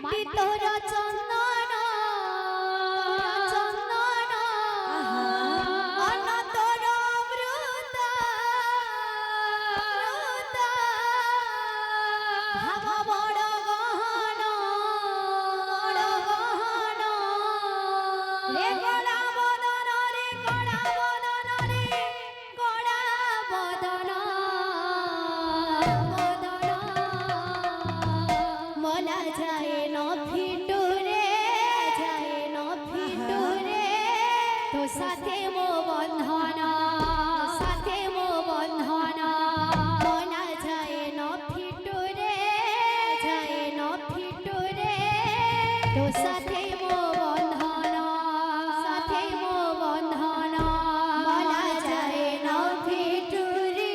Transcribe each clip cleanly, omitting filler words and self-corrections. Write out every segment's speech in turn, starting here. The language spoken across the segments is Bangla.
মাটি তোর চন্দন চন্দন অন্ন তোর অমৃত ভাব বড় গহন রে গড়া বদন রে গড়া বদন রে গড়া বদন মলা যায় ন ফিটুরে তো সাথে মো বন্ধন মলা যায় ন ফিটুরে তো সাথে মো বন্ধন মলা যায় ন ফিটুরে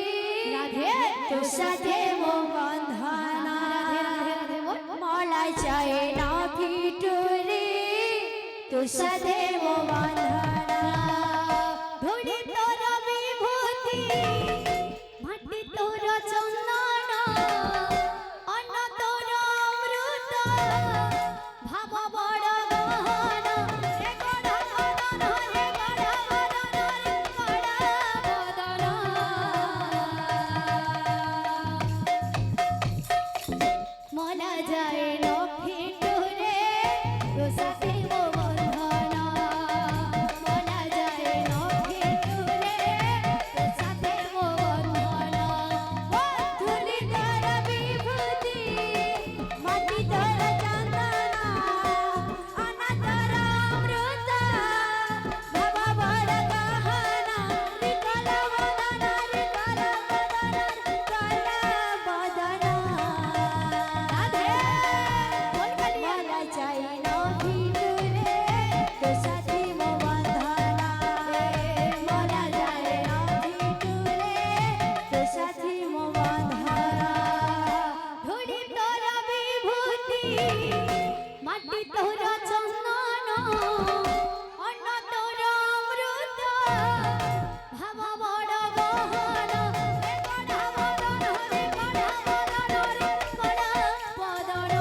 রাধে তো সাথে মো বন্ধন মলা যায় ন ফিটুরে তো সাথে মো বন্ধন ধরি তোর বিভূতি মাটি তোর চন্দন অন্ন তোর অমৃত ভাব বড় গহন রে গড়া বদন রে গড়া বদন রে গড়া বদন মলা যায় ন ফিটুরে তো সাথে মো বন্ধন মলা যায় ন ফিটুরে তো সাথে মো বন্ধন ধুলি তোর বিভূতি মাটি তোর চন্দন অন্ন তোর অমৃত ভাব বড় গহন রে কলা বদন রে কলা বদন রাধে বল কালিয়া মলা যায় ন ফিটুরে তো সাথে মো বন্ধন মলা যায় ন ফিটুরে তো সাথে মো বন্ধন ধরি তোর বিভূতি মাটি তোর চন্দন অন্ন তোর অমৃত ভাব বড় গহন রে গড়া বদন রে গড়া বদন রে গড়া বদন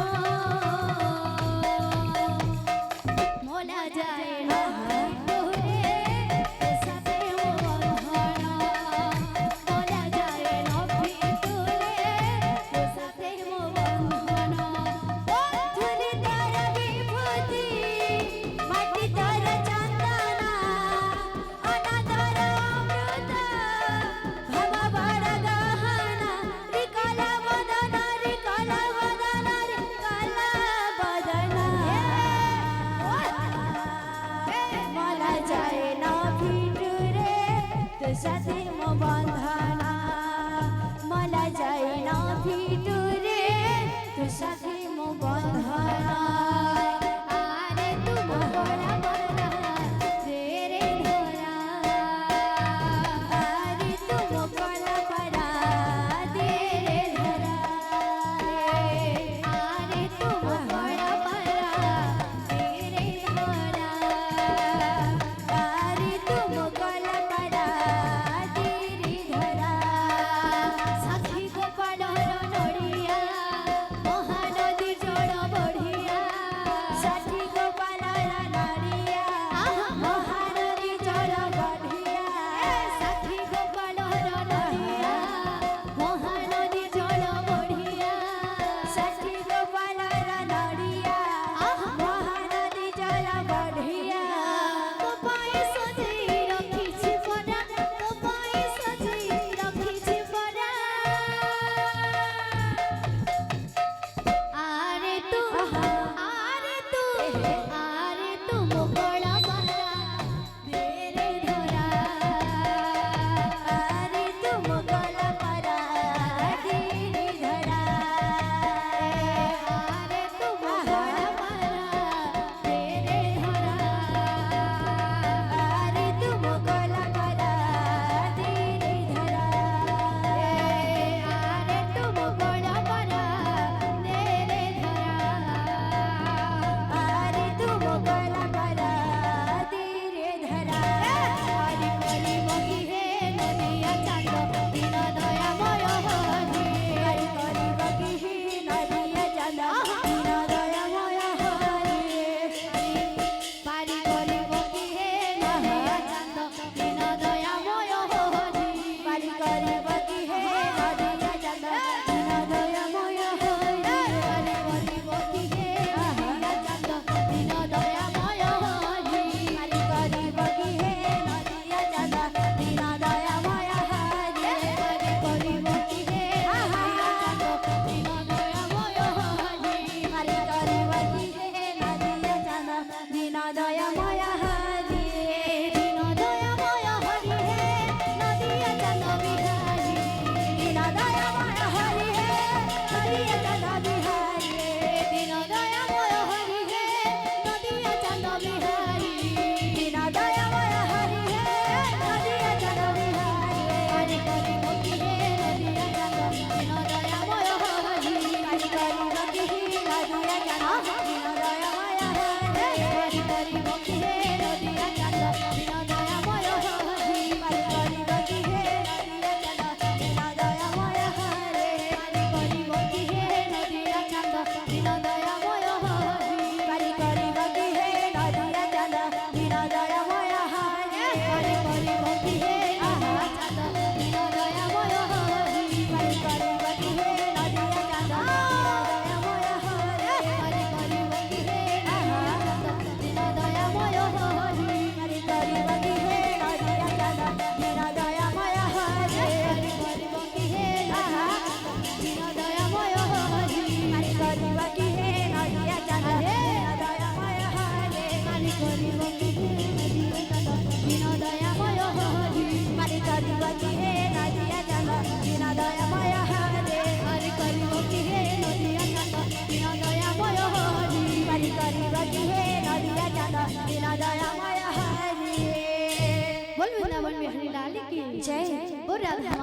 মলা যায় ন ফিটুরে তো সাথে মো বন্ধন মলা যায় ন ফিটুরে তো সাথে মো বন্ধন ধুলি তোর বিভূতি মাটি তোর চন্দন অন্ন তোর অমৃত ভাব বড় গহন রে কলা বদন রে কলা বদন রে কলা বদন মলা যায় ন ফিটুরে তো সাথে মো বন্ধন মলা যায় ন ফিটুরে তো সাথে মো বন্ধন আরে তুম বড়া বড়া রে ধরা আরে তুম বড়া বড়া রে ধরা আরে তুম বড়া বড়া রে ধরা আরে তুম বড়া বড়া রে ধরা সাথী গোপাল নড়িয়া মহান বিনা দয়াময় হরি হরি করি ভক্তি হে নদিয়া চাঁদ বিনা দয়াময় হরি হরি করি ভক্তি হে নদিয়া চাঁদ বিনা দয়াময় হরি হরি করি ভক্তি হে নদিয়া চাঁদ বিনা দয়াময় হরি হরি করি ভক্তি হে নদিয়া চাঁদ বিনা দয়াময় হরি হরি করি ভক্তি হে নদিয়া চাঁদ বিনা দয়াময় হরি হরি করি ভক্তি হে নদিয়া চাঁদ দয়াময় হরি হরি করি ভক্তি হে নদিয়া চাঁদ বিনা দয়াময় হরি হরি করি ভক্তি হে নদিয়া চাঁদ বিনা দয়াময় হরি হরি করি ভক্তি হে বিনা দয়াময় হরি হরি করি ভক্তি হে নদিয়া চাঁদ দয়াময় হরি হরি করি ভক্তি হে নদিয়া চাঁদ বিনা দয়াময় হরি হরি করি ভক্তি হে নদিয়া চাঁদ বিনা দয়াময় হরি হরি করি ভক্তি হে নদিয়া চাঁদ বিনা দয়াময় হরি হরি করি ভক্তি হে নদিয়া চাঁদ বিনা দয়াময় হরি। बोल वृंदावन बिहारी लाल की जय। बोल राधा